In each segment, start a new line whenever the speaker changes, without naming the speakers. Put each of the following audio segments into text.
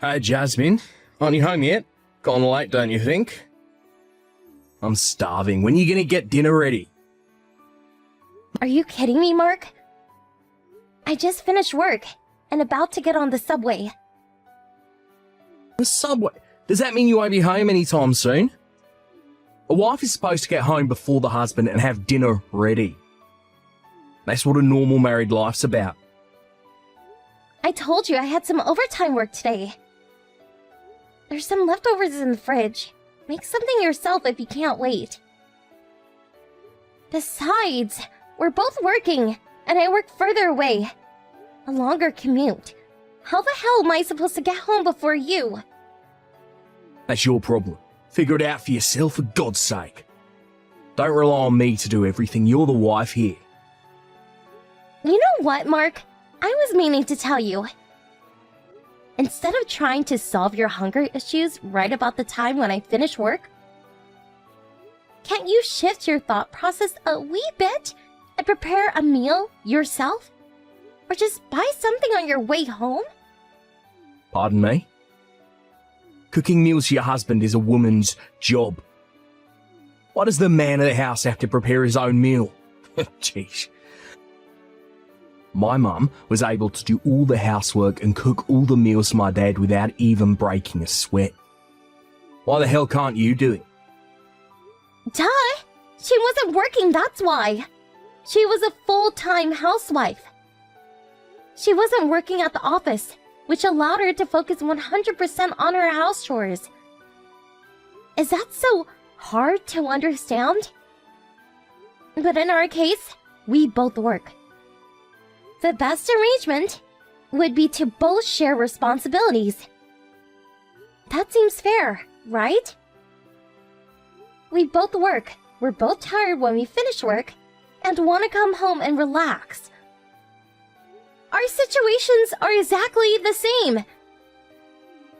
Hey, Jasmine. Aren't you home yet? Gone late, don't you think? I'm starving. When are you going to get dinner ready?
Are you kidding me, Mark? I just finished work and about to get on the subway.
The subway? Does that mean you won't be home anytime soon? A wife is supposed to get home before the husband and have dinner ready. That's what a normal married life's about.
I told you I had some overtime work today. There's some leftovers in the fridge. Make something yourself if you can't wait. Besides, we're both working, and I work further away. A longer commute. How the hell am I supposed to get home before you?
That's your problem. Figure it out for yourself, for God's sake. Don't rely on me to do everything. You're the wife here.
You know what, Mark? I was meaning to tell you. Instead of trying to solve your hunger issues right about the time when I finish work, can't you shift your thought process a wee bit and prepare a meal yourself? Or just buy something on your way home?
Pardon me? Cooking meals for your husband is a woman's job. Why does the man of the house have to prepare his own meal? Jeez. My mum was able to do all the housework and cook all the meals for my dad without even breaking a sweat. Why the hell can't you do it?
Duh! She wasn't working, that's why. She was a full-time housewife. She wasn't working at the office, which allowed her to focus 100% on her house chores. Is that so hard to understand? But in our case, we both work. The best arrangement would be to both share responsibilities. That seems fair, right? We both work, we're both tired when we finish work, and want to come home and relax. Our situations are exactly the same.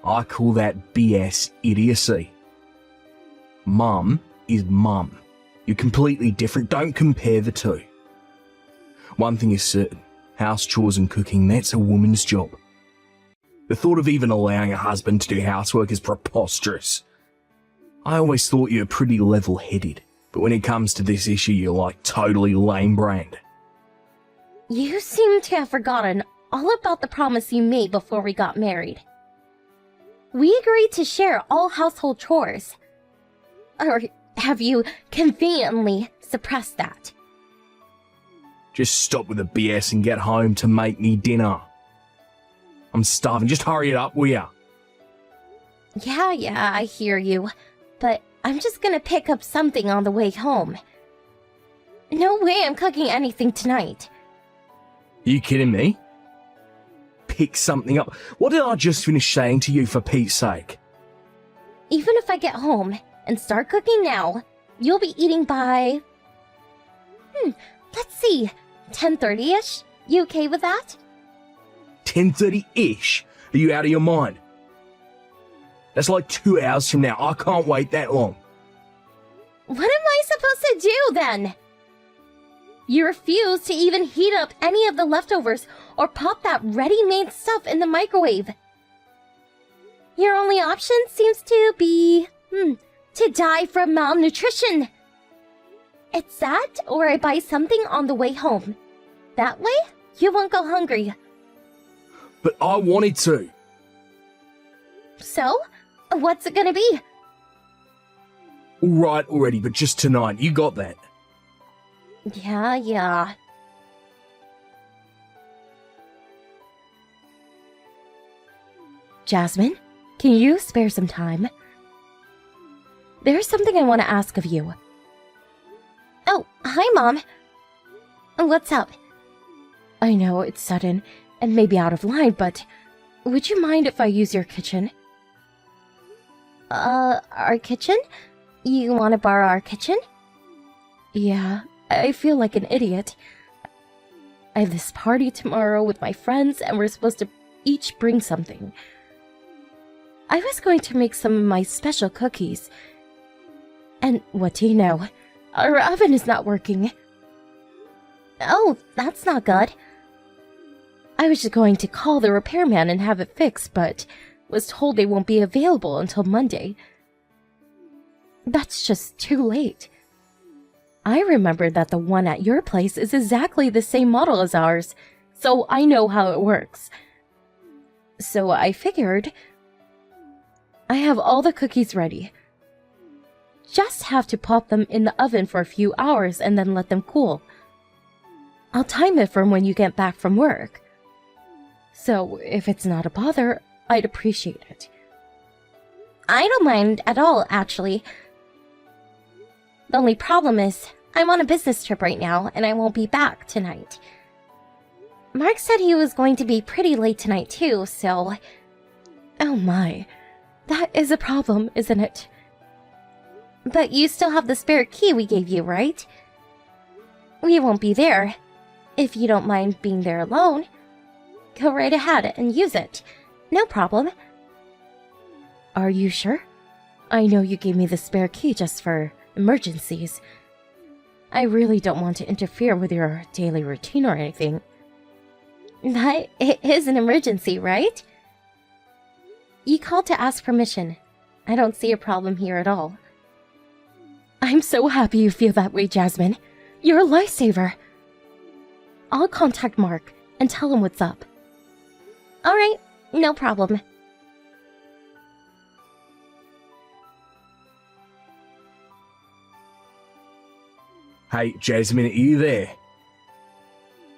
I call that BS idiocy. Mum is mum. You're completely different. Don't compare the two. One thing is certain. House chores and cooking, that's a woman's job. The thought of even allowing a husband to do housework is preposterous. I always thought you were pretty level-headed, but when it comes to this issue, you're like totally lame-brained.
You seem to have forgotten all about the promise you made before we got married. We agreed to share all household chores. Or have you conveniently suppressed that?
Just stop with the BS and get home to make me dinner. I'm starving. Just hurry it up, will ya?
Yeah, I hear you. But I'm just gonna pick up something on the way home. No way I'm cooking anything tonight.
You kidding me? Pick something up. What did I just finish saying to you, for Pete's sake?
Even if I get home and start cooking now, you'll be eating by... let's see, 10:30ish? You okay with that?
10:30-ish? Are you out of your mind? That's like 2 hours from now. I can't wait that long.
What am I supposed to do then? You refuse to even heat up any of the leftovers or pop that ready-made stuff in the microwave. Your only option seems to be, to die from malnutrition. It's that, or I buy something on the way home. That way, you won't go hungry.
But I wanted to.
So, what's it gonna be?
All right already, but just tonight. You got that.
Yeah. Jasmine, can you spare some time? There's something I want to ask of you. Oh, hi, Mom. What's up? I know it's sudden and maybe out of line, but would you mind if I use your kitchen? Our kitchen? You want to borrow our kitchen? Yeah, I feel like an idiot. I have this party tomorrow with my friends and we're supposed to each bring something. I was going to make some of my special cookies. And what do you know? Our oven is not working. Oh, that's not good. I was just going to call the repairman and have it fixed, but was told they won't be available until Monday. That's just too late. I remembered that the one at your place is exactly the same model as ours, so I know how it works. So I figured I have all the cookies ready. Just have to pop them in the oven for a few hours and then let them cool. I'll time it from when you get back from work. So if it's not a bother, I'd appreciate it. I don't mind at all, actually. The only problem is, I'm on a business trip right now, and I won't be back tonight. Mark said he was going to be pretty late tonight too, so... Oh my, that is a problem, isn't it? But you still have the spare key we gave you, right? We won't be there. If you don't mind being there alone, go right ahead and use it. No problem. Are you sure? I know you gave me the spare key just for emergencies. I really don't want to interfere with your daily routine or anything. That is an emergency, right? You called to ask permission. I don't see a problem here at all. I'm so happy you feel that way, Jasmine. You're a lifesaver. I'll contact Mark and tell him what's up. Alright, no problem.
Hey, Jasmine, are you there?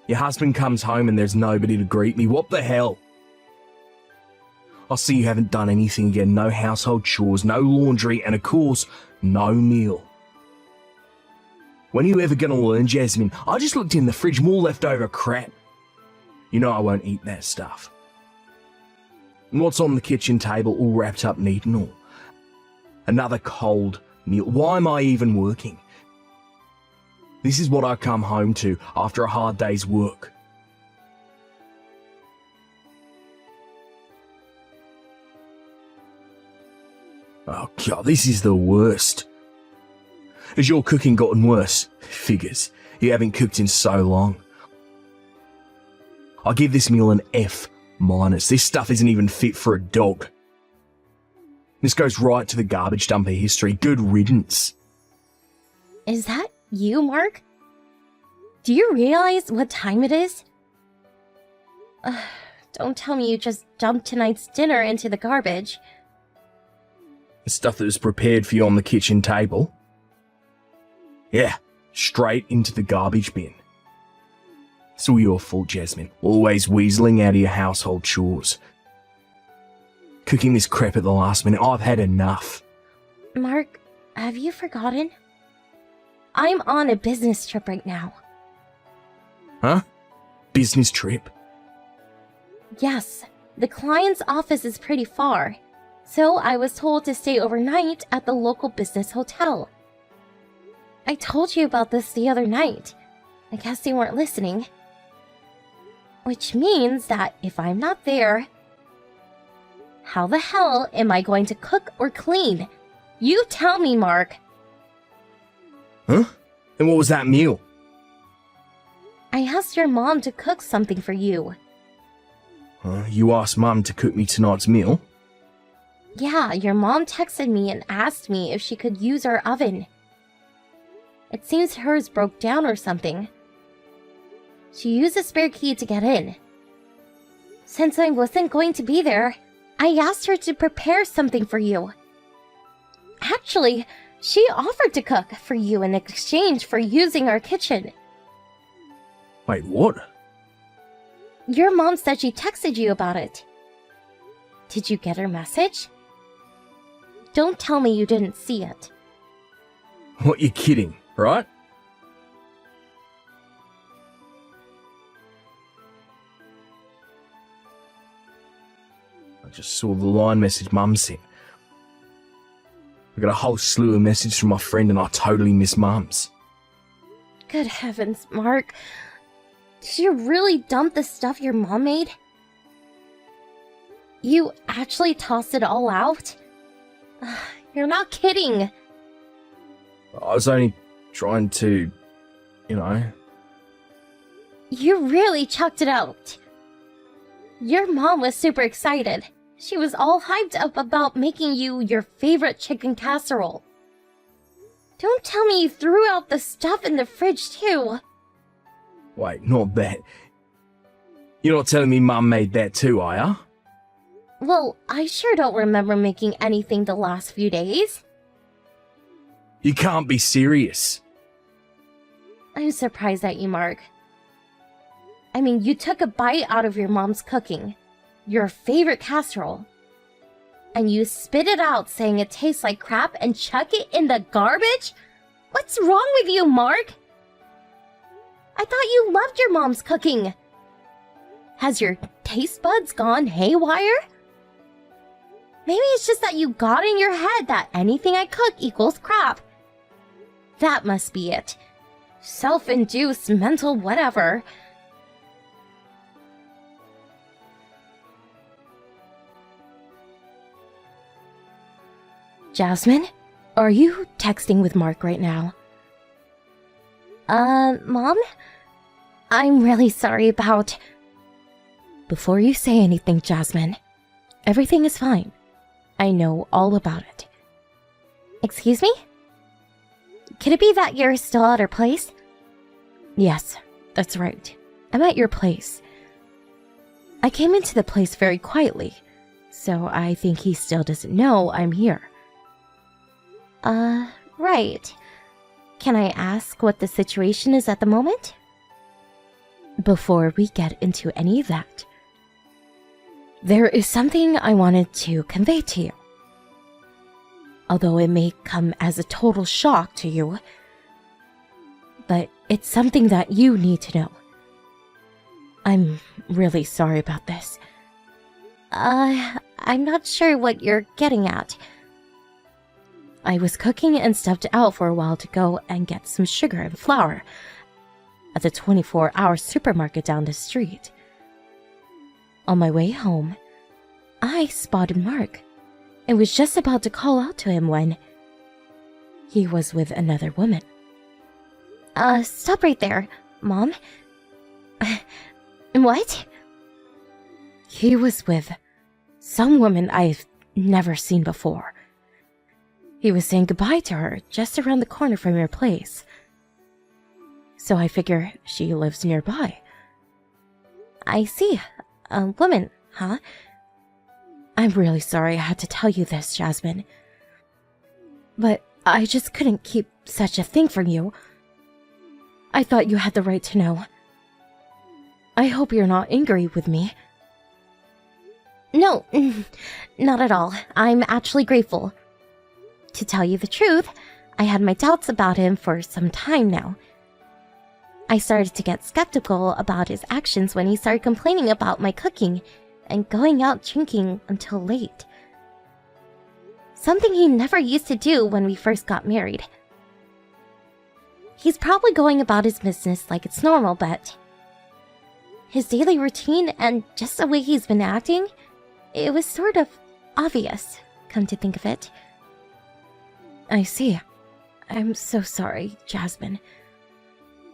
Your husband comes home and there's nobody to greet me. What the hell? I see you haven't done anything again. No household chores, no laundry, and of course, no meal. When are you ever gonna learn, Jasmine? I just looked in the fridge, more leftover crap. You know I won't eat that stuff. And what's on the kitchen table all wrapped up neat and all? Another cold meal. Why am I even working? This is what I come home to after a hard day's work. Oh God, this is the worst. Has your cooking gotten worse? Figures. You haven't cooked in so long. I give this meal an F-. This stuff isn't even fit for a dog. This goes right to the garbage dump of history. Good riddance.
Is that you, Mark? Do you realize what time it is? Don't tell me you just dumped tonight's dinner into the garbage.
The stuff that was prepared for you on the kitchen table? Yeah, straight into the garbage bin. It's all your fault, Jasmine. Always weaseling out of your household chores. Cooking this crap at the last minute. I've had enough.
Mark, have you forgotten? I'm on a business trip right now.
Huh? Business trip?
Yes, the client's office is pretty far, so I was told to stay overnight at the local business hotel. I told you about this the other night. I guess you weren't listening. Which means that if I'm not there, how the hell am I going to cook or clean? You tell me, Mark.
Huh? And what was that meal?
I asked your mom to cook something for you.
You asked Mum to cook me tonight's meal?
Yeah, your mom texted me and asked me if she could use our oven. It seems hers broke down or something. She used a spare key to get in. Since I wasn't going to be there, I asked her to prepare something for you. Actually, she offered to cook for you in exchange for using our kitchen.
Wait, what?
Your mom said she texted you about it. Did you get her message? Don't tell me you didn't see it.
What, you kidding, right? I just saw the line message Mum sent. I got a whole slew of messages from my friend and I totally miss Mum's.
Good heavens, Mark. Did you really dump the stuff your mom made? You actually tossed it all out? You're not kidding.
I was only trying to, you know.
You really chucked it out. Your mom was super excited. She was all hyped up about making you your favorite chicken casserole. Don't tell me you threw out the stuff in the fridge too.
Wait, not that. You're not telling me Mum made that too, are ya?
Well, I sure don't remember making anything the last few days.
You can't be serious.
I'm surprised at you, Mark. I mean, you took a bite out of your mom's cooking, your favorite casserole, and you spit it out saying it tastes like crap and chuck it in the garbage? What's wrong with you, Mark? I thought you loved your mom's cooking. Has your taste buds gone haywire? Maybe it's just that you got in your head that anything I cook equals crap. That must be it. Self-induced mental whatever. Jasmine, are you texting with Mark right now? Mom? I'm really sorry about... Before you say anything, Jasmine, everything is fine. I know all about it. Excuse me? Could it be that you're still at her place? Yes, that's right. I'm at your place. I came into the place very quietly, so I think he still doesn't know I'm here. Right. Can I ask what the situation is at the moment? Before we get into any of that, there is something I wanted to convey to you. Although it may come as a total shock to you, but it's something that you need to know. I'm really sorry about this. I'm not sure what you're getting at. I was cooking and stepped out for a while to go and get some sugar and flour at the 24-hour supermarket down the street. On my way home, I spotted Mark and was just about to call out to him when he was with another woman. Stop right there, Mom. What? He was with some woman I've never seen before. He was saying goodbye to her just around the corner from your place. So I figure she lives nearby. I see. A woman, huh? I'm really sorry I had to tell you this, Jasmine. But I just couldn't keep such a thing from you. I thought you had the right to know. I hope you're not angry with me. No, not at all. I'm actually grateful. To tell you the truth, I had my doubts about him for some time now. I started to get skeptical about his actions when he started complaining about my cooking and going out drinking until late. Something he never used to do when we first got married. He's probably going about his business like it's normal, but his daily routine and just the way he's been acting, it was sort of obvious, come to think of it. I see. I'm so sorry, Jasmine.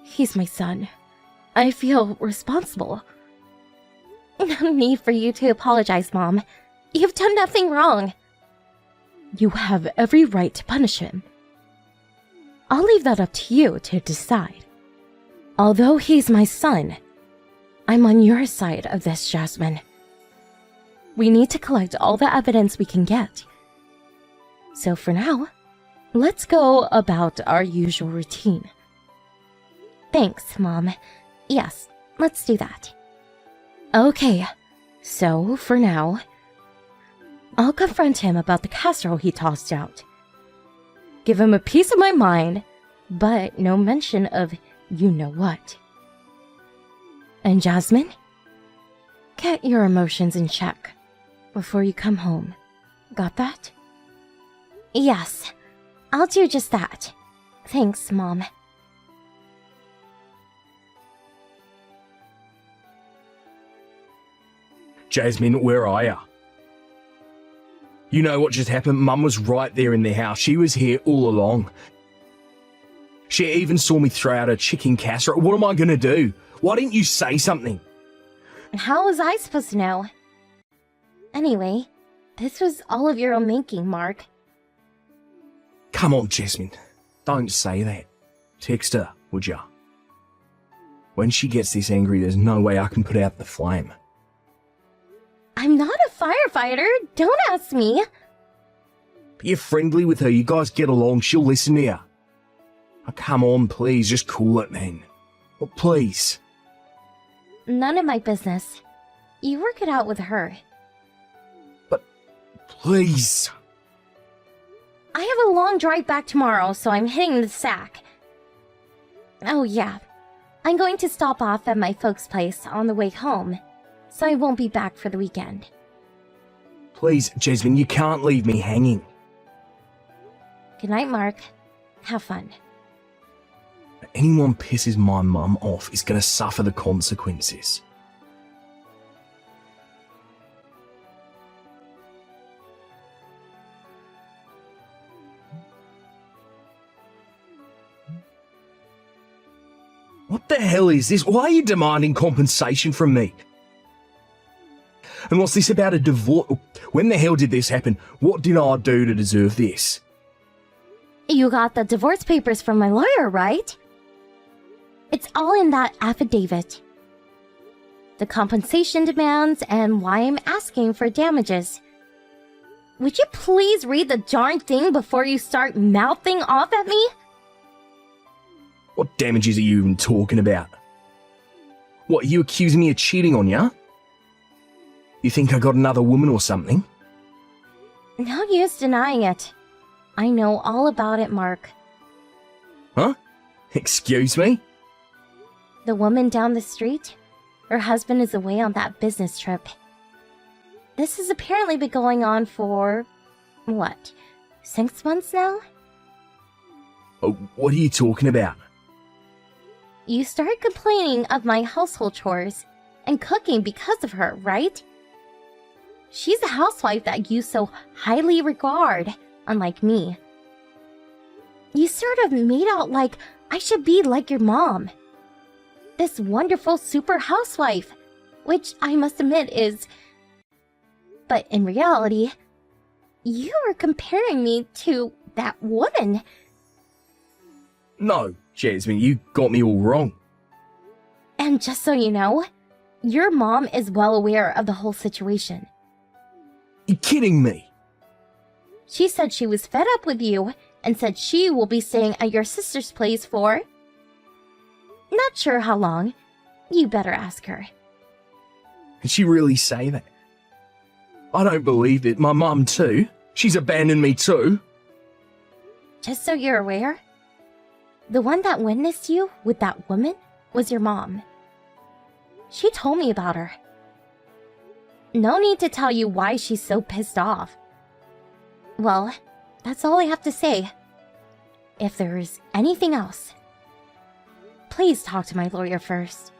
He's my son. I feel responsible. No need for you to apologize, Mom. You've done nothing wrong. You have every right to punish him. I'll leave that up to you to decide. Although he's my son, I'm on your side of this, Jasmine. We need to collect all the evidence we can get. So for now, let's go about our usual routine. Thanks, Mom. Yes, let's do that. Okay, so for now, I'll confront him about the casserole he tossed out. Give him a piece of my mind, but no mention of you-know-what. And Jasmine, get your emotions in check before you come home. Got that? Yes, I'll do just that. Thanks, Mom.
Jasmine, where are ya? You know what just happened? Mum was right there in the house. She was here all along. She even saw me throw out a chicken casserole. What am I going to do? Why didn't you say something?
How was I supposed to know? Anyway, This was all of your own making, Mark.
Come on, Jasmine. Don't say that. Text her, would ya? When she gets this angry, there's no way I can put out the flame.
I'm not a firefighter. Don't ask me.
Be friendly with her. You guys get along. She'll listen to you. Oh, come on, please. Just cool it, man. Oh, please.
None of my business. You work it out with her.
But, please.
I have a long drive back tomorrow, so I'm hitting the sack. Oh, yeah. I'm going to stop off at my folks' place on the way home, so I won't be back for the weekend.
Please, Jasmine, you can't leave me hanging.
Good night, Mark. Have fun.
Anyone pisses my mum off is going to suffer the consequences. What the hell is this? Why are you demanding compensation from me? And what's this about a divorce? When the hell did this happen? What did I do to deserve this?
You got the divorce papers from my lawyer, right? It's all in that affidavit. The compensation demands and why I'm asking for damages. Would you please read the darn thing before you start mouthing off at me?
What damages are you even talking about? What, are you accusing me of cheating on ya? You think I got another woman or something?
No use denying it. I know all about it, Mark.
Huh? Excuse me?
The woman down the street? Her husband is away on that business trip. This has apparently been going on for... what? 6 months now?
Oh, what are you talking about?
You started complaining of my household chores and cooking because of her, right? She's a housewife that you so highly regard, unlike me. You sort of made out like I should be like your mom. This wonderful super housewife, which I must admit is... But in reality, you were comparing me to that woman.
No, Jasmine, you got me all wrong.
And just so you know, your mom is well aware of the whole situation.
You're kidding me?
She said she was fed up with you and said she will be staying at your sister's place for... not sure how long. You better ask her.
Did she really say that? I don't believe it. My mum too. She's abandoned me too.
Just so you're aware, the one that witnessed you with that woman was your mom. She told me about her. No need to tell you why she's so pissed off. Well, that's all I have to say. If there's anything else, please talk to my lawyer first.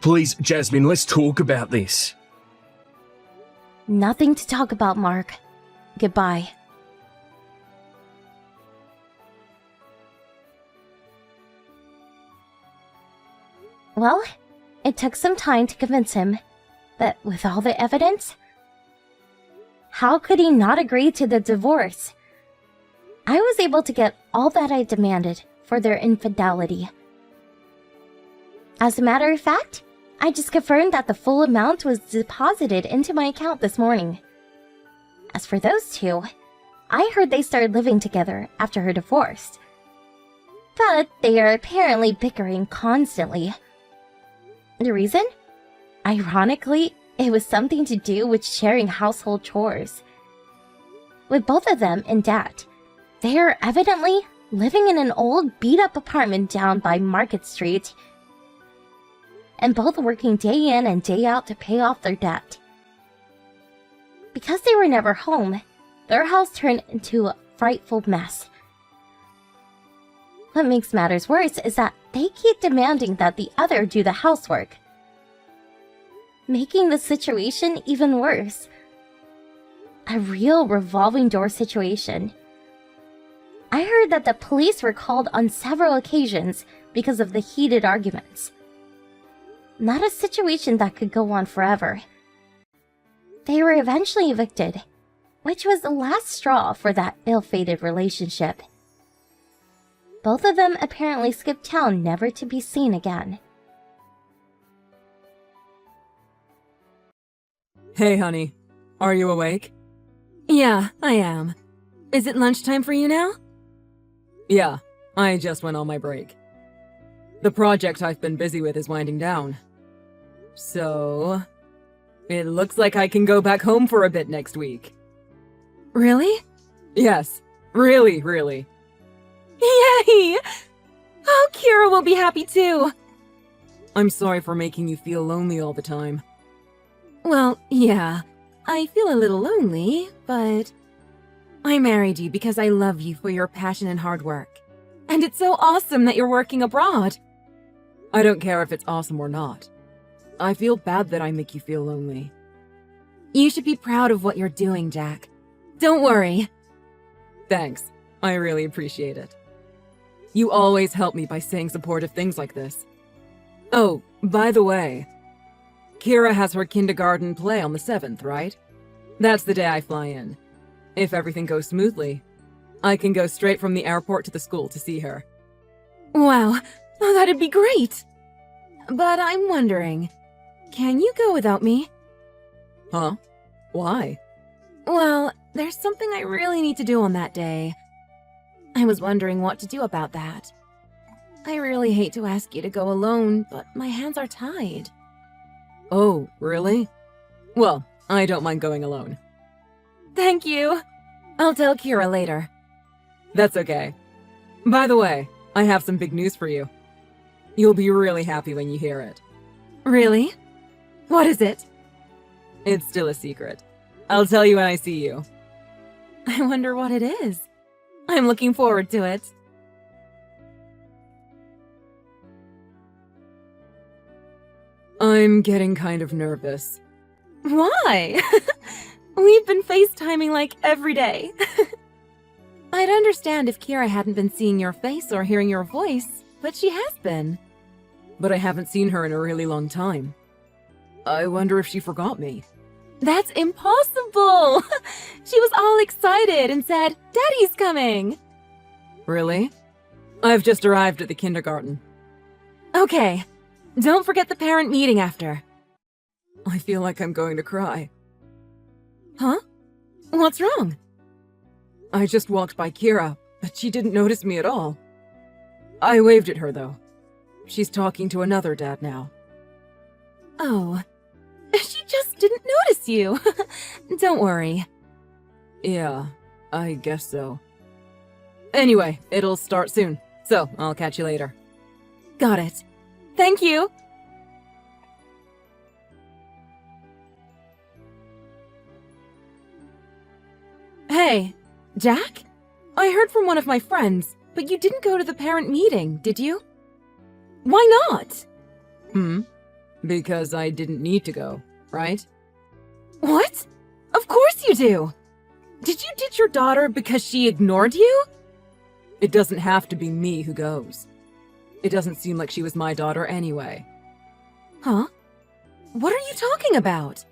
Please, Jasmine, let's talk about this.
Nothing to talk about, Mark. Goodbye. Well, it took some time to convince him, but with all the evidence, how could he not agree to the divorce? I was able to get all that I demanded for their infidelity. As a matter of fact, I just confirmed that the full amount was deposited into my account this morning. As for those two, I heard they started living together after her divorce. But they are apparently bickering constantly. The reason? Ironically, it was something to do with sharing household chores. With both of them in debt, they are evidently living in an old beat-up apartment down by Market Street, and both working day in and day out to pay off their debt. Because they were never home, their house turned into a frightful mess. What makes matters worse is that they keep demanding that the other do the housework, making the situation even worse. A real revolving door situation. I heard that the police were called on several occasions because of the heated arguments. Not a situation that could go on forever. They were eventually evicted, which was the last straw for that ill-fated relationship. Both of them apparently skipped town, never to be seen again.
Hey, honey. Are you awake? Yeah, I am. Is it lunchtime for you now? Yeah, I just went on my break. The project I've been busy with is winding down. So, it looks like I can go back home for a bit next week. Really? Yes, really. Yay! Oh, Kira will be happy too. I'm sorry for making you feel lonely all the time. Well, yeah, I feel a little lonely, but I married you because I love you for your passion and hard work. And it's so awesome that you're working abroad. I don't care if it's awesome or not. I feel bad that I make you feel lonely. You should be proud of what you're doing, Jack. Don't worry. Thanks. I really appreciate it. You always help me by saying supportive things like this. Oh, by the way, Kira has her kindergarten play on the 7th, right? That's the day I fly in. If everything goes smoothly, I can go straight from the airport to the school to see her. Wow, that'd be great! But I'm wondering, can you go without me? Huh? Why? Well, there's something I really need to do on that day. I was wondering what to do about that. I really hate to ask you to go alone, but my hands are tied. Oh, really? Well, I don't mind going alone. Thank you. I'll tell Kira later. That's okay. By the way, I have some big news for you. You'll be really happy when you hear it. Really? What is it? It's still a secret. I'll tell you when I see you. I wonder what it is. I'm looking forward to it. I'm getting kind of nervous. Why? We've been FaceTiming like every day. I'd understand if Kira hadn't been seeing your face or hearing your voice, but she has been. But I haven't seen her in a really long time. I wonder if she forgot me. That's impossible! She was all excited and said, "Daddy's coming!" Really? I've just arrived at the kindergarten. Okay. Don't forget the parent meeting after. I feel like I'm going to cry. Huh? What's wrong? I just walked by Kira, but she didn't notice me at all. I waved at her, though. She's talking to another dad now. Oh. She just didn't notice you. Don't worry. Yeah, I guess so. Anyway, it'll start soon, so I'll catch you later. Got it. Thank you! Hey, Jack? I heard from one of my friends, but you didn't go to the parent meeting, did you? Why not? Because I didn't need to go, right? What? Of course you do! Did you ditch your daughter because she ignored you? It doesn't have to be me who goes. It doesn't seem like she was my daughter anyway. Huh? What are you talking about?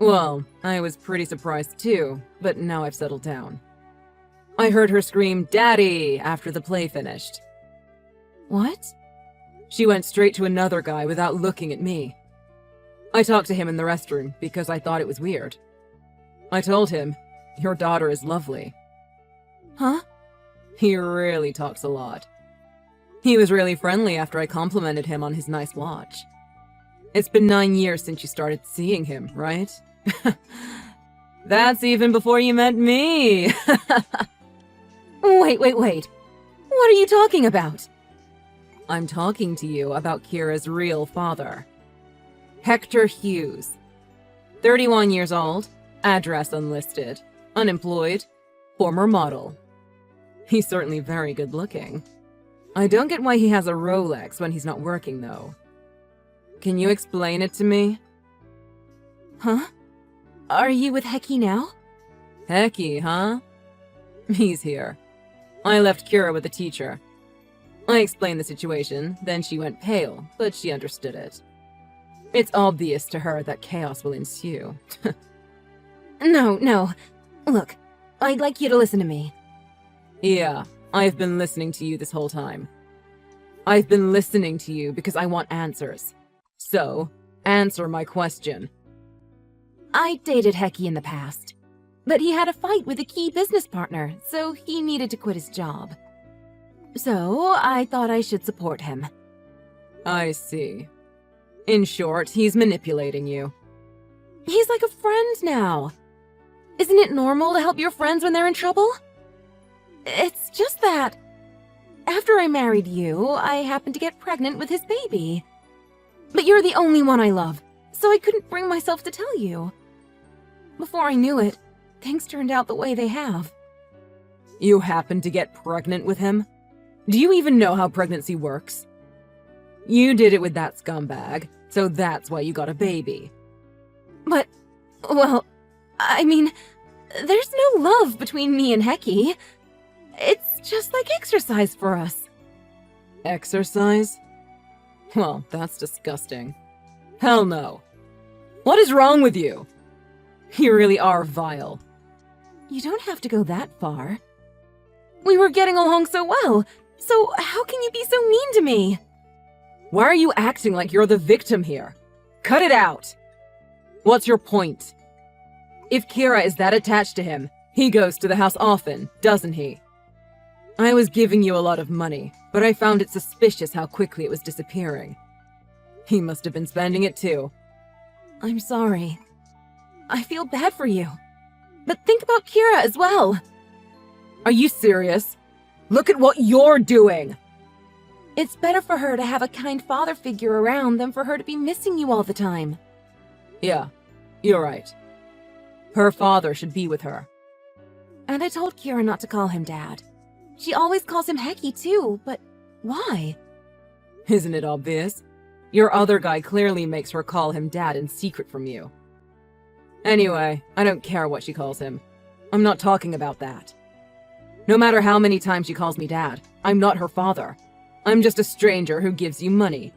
Well, I was pretty surprised too, but now I've settled down. I heard her scream, "Daddy!" after the play finished. What? She went straight to another guy without looking at me. I talked to him in the restroom because I thought it was weird. I told him, "Your daughter is lovely." Huh? He really talks a lot. He was really friendly after I complimented him on his nice watch. It's been 9 years since you started seeing him, right? That's even before you met me! Wait. What are you talking about? I'm talking to you about Kira's real father. Hector Hughes. 31 years old, address unlisted, unemployed, former model. He's certainly very good looking. I don't get why he has a Rolex when he's not working, though. Can you explain it to me? Huh? Are you with Hecky now? Hecky, huh? He's here. I left Kira with the teacher. I explained the situation, then she went pale, but she understood it. It's obvious to her that chaos will ensue. No. Look, I'd like you to listen to me. Yeah, I've been listening to you this whole time. I've been listening to you because I want answers. So, answer my question. I dated Hecky in the past, but he had a fight with a key business partner, so he needed to quit his job. So, I thought I should support him. I see. In short, he's manipulating you. He's like a friend now. Isn't it normal to help your friends when they're in trouble? It's just that after I married you, I happened to get pregnant with his baby. But you're the only one I love, so I couldn't bring myself to tell you. Before I knew it, things turned out the way they have. You happened to get pregnant with him? Do you even know how pregnancy works? You did it with that scumbag, so that's why you got a baby. But, well, I mean, there's no love between me and Hecky. It's just like exercise for us. Exercise? Well, that's disgusting. Hell no. What is wrong with you? You really are vile. You don't have to go that far. We were getting along so well, so how can you be so mean to me? Why are you acting like you're the victim here? Cut it out! What's your point? If Kira is that attached to him, he goes to the house often, doesn't he? I was giving you a lot of money, but I found it suspicious how quickly it was disappearing. He must have been spending it too. I'm sorry. I feel bad for you. But think about Kira as well. Are you serious? Look at what you're doing! It's better for her to have a kind father figure around than for her to be missing you all the time. Yeah, you're right. Her father should be with her. And I told Kira not to call him Dad. She always calls him Hecky too, but why? Isn't it obvious? Your other guy clearly makes her call him Dad in secret from you. Anyway, I don't care what she calls him. I'm not talking about that. No matter how many times she calls me Dad, I'm not her father. I'm just a stranger who gives you money.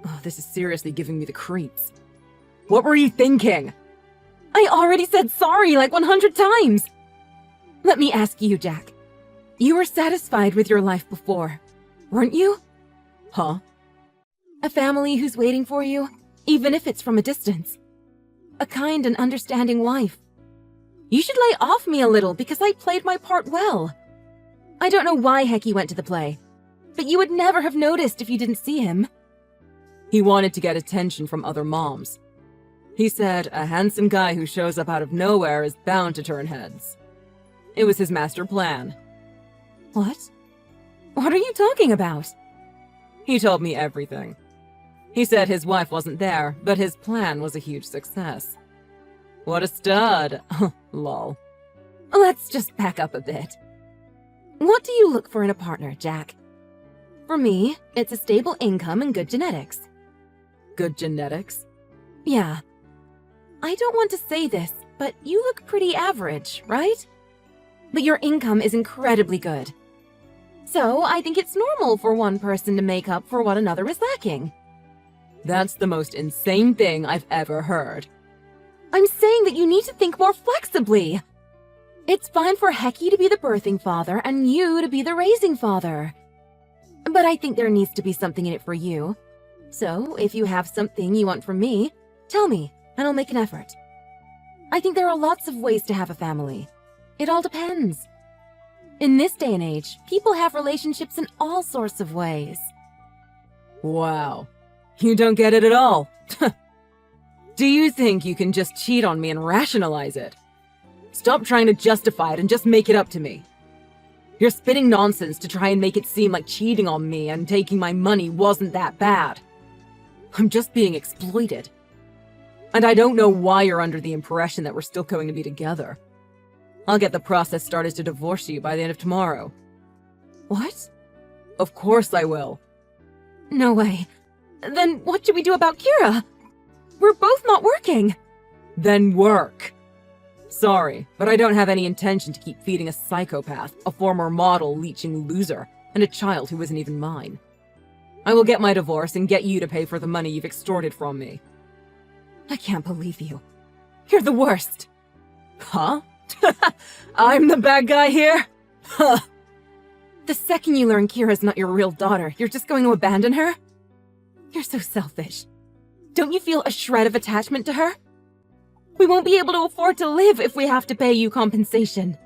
Oh, this is seriously giving me the creeps. What were you thinking? I already said sorry like 100 times! Let me ask you, Jack. You were satisfied with your life before, weren't you? Huh? A family who's waiting for you, even if it's from a distance. A kind and understanding wife. You should lay off me a little because I played my part well. I don't know why Hecky went to the play, but you would never have noticed if you didn't see him. He wanted to get attention from other moms. He said a handsome guy who shows up out of nowhere is bound to turn heads. It was his master plan. What? What are you talking about? He told me everything. He said his wife wasn't there, but his plan was a huge success. What a stud. Lol. Let's just back up a bit. What do you look for in a partner, Jack? For me, it's a stable income and good genetics. Good genetics? Yeah. I don't want to say this, but you look pretty average, right? But your income is incredibly good. So I think it's normal for one person to make up for what another is lacking. That's the most insane thing I've ever heard. I'm saying that you need to think more flexibly. It's fine for Hecky to be the birthing father and you to be the raising father. But I think there needs to be something in it for you. So if you have something you want from me, tell me and I'll make an effort. I think there are lots of ways to have a family. It all depends. In this day and age, people have relationships in all sorts of ways. Wow. You don't get it at all. Do you think you can just cheat on me and rationalize it? Stop trying to justify it and just make it up to me. You're spitting nonsense to try and make it seem like cheating on me and taking my money wasn't that bad. I'm just being exploited. And I don't know why you're under the impression that we're still going to be together. I'll get the process started to divorce you by the end of tomorrow. What? Of course I will. No way. Then what should we do about Kira? We're both not working. Then work. Sorry, but I don't have any intention to keep feeding a psychopath, a former model leeching loser, and a child who isn't even mine. I will get my divorce and get you to pay for the money you've extorted from me. I can't believe you. You're the worst. Huh? I'm the bad guy here? Huh. The second you learn Kira's not your real daughter, you're just going to abandon her? You're so selfish. Don't you feel a shred of attachment to her? We won't be able to afford to live if we have to pay you compensation.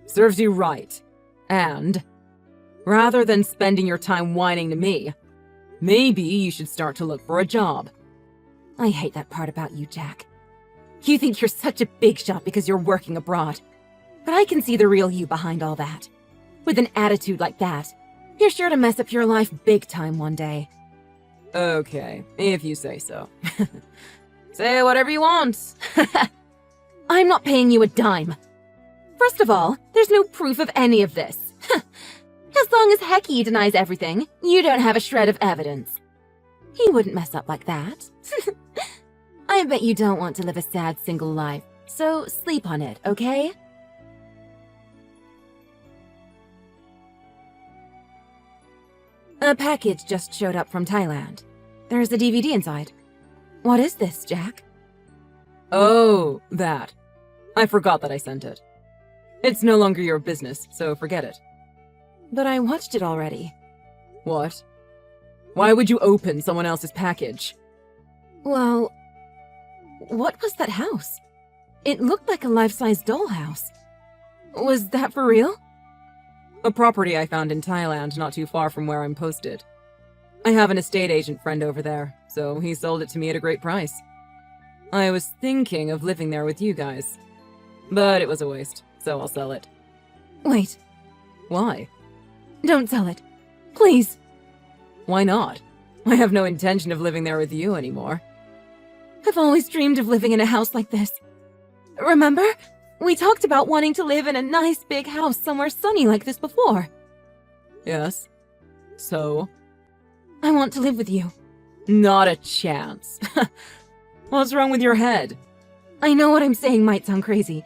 Serves you right. And, rather than spending your time whining to me, maybe you should start to look for a job. I hate that part about you, Jack. You think you're such a big shot because you're working abroad. But I can see the real you behind all that. With an attitude like that, you're sure to mess up your life big time one day. Okay, if you say so. Say whatever you want. I'm not paying you a dime. First of all, there's no proof of any of this. As long as Heki denies everything, you don't have a shred of evidence. He wouldn't mess up like that. I bet you don't want to live a sad single life, so sleep on it, okay? A package just showed up from Thailand. There's a DVD inside. What is this, Jack? Oh, that. I forgot that I sent it. It's no longer your business, so forget it. But I watched it already. What? Why would you open someone else's package? Well, what was that house? It looked like a life-size dollhouse. Was that for real? A property I found in Thailand not too far from where I'm posted. I have an estate agent friend over there, so he sold it to me at a great price. I was thinking of living there with you guys. But it was a waste, so I'll sell it. Wait. Why? Don't sell it. Please. Why not? I have no intention of living there with you anymore. I've always dreamed of living in a house like this. Remember? We talked about wanting to live in a nice big house somewhere sunny like this before. Yes. So? I want to live with you. Not a chance. What's wrong with your head? I know what I'm saying might sound crazy,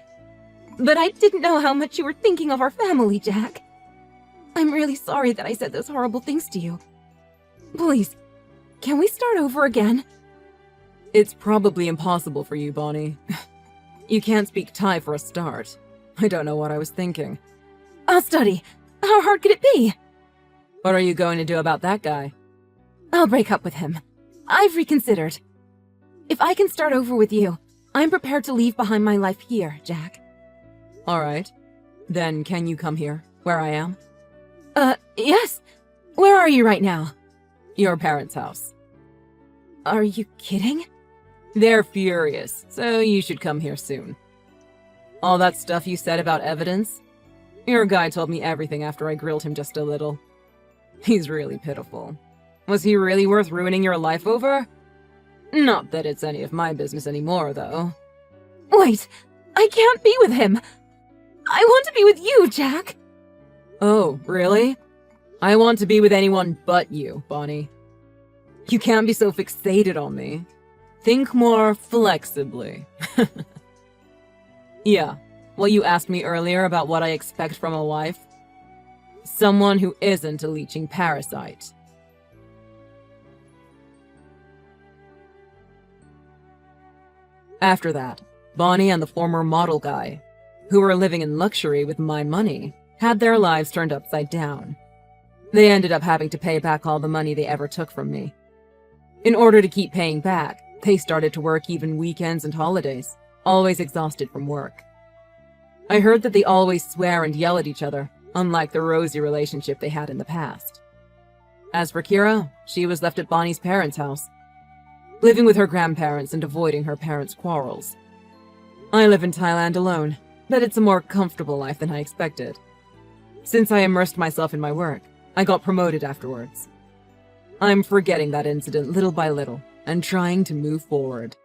but I didn't know how much you were thinking of our family, Jack. I'm really sorry that I said those horrible things to you. Please, can we start over again? It's probably impossible for you, Bonnie. You can't speak Thai for a start. I don't know what I was thinking. I'll study. How hard could it be? What are you going to do about that guy? I'll break up with him. I've reconsidered. If I can start over with you, I'm prepared to leave behind my life here, Jack. All right. Then can you come here, where I am? Yes. Where are you right now? Your parents' house. Are you kidding? They're furious, so you should come here soon. All that stuff you said about evidence? Your guy told me everything after I grilled him just a little. He's really pitiful. Was he really worth ruining your life over? Not that it's any of my business anymore, though. Wait, I can't be with him. I want to be with you, Jack. Oh, really? I want to be with anyone but you, Bonnie. You can't be so fixated on me. Think more flexibly. Yeah, well, you asked me earlier about what I expect from a wife. Someone who isn't a leeching parasite. After that, Bonnie and the former model guy, who were living in luxury with my money, had their lives turned upside down. They ended up having to pay back all the money they ever took from me. In order to keep paying back, they started to work even weekends and holidays, always exhausted from work. I heard that they always swear and yell at each other, unlike the rosy relationship they had in the past. As for Kira, she was left at Bonnie's parents' house, living with her grandparents and avoiding her parents' quarrels. I live in Thailand alone, but it's a more comfortable life than I expected. Since I immersed myself in my work, I got promoted afterwards. I'm forgetting that incident little by little and trying to move forward.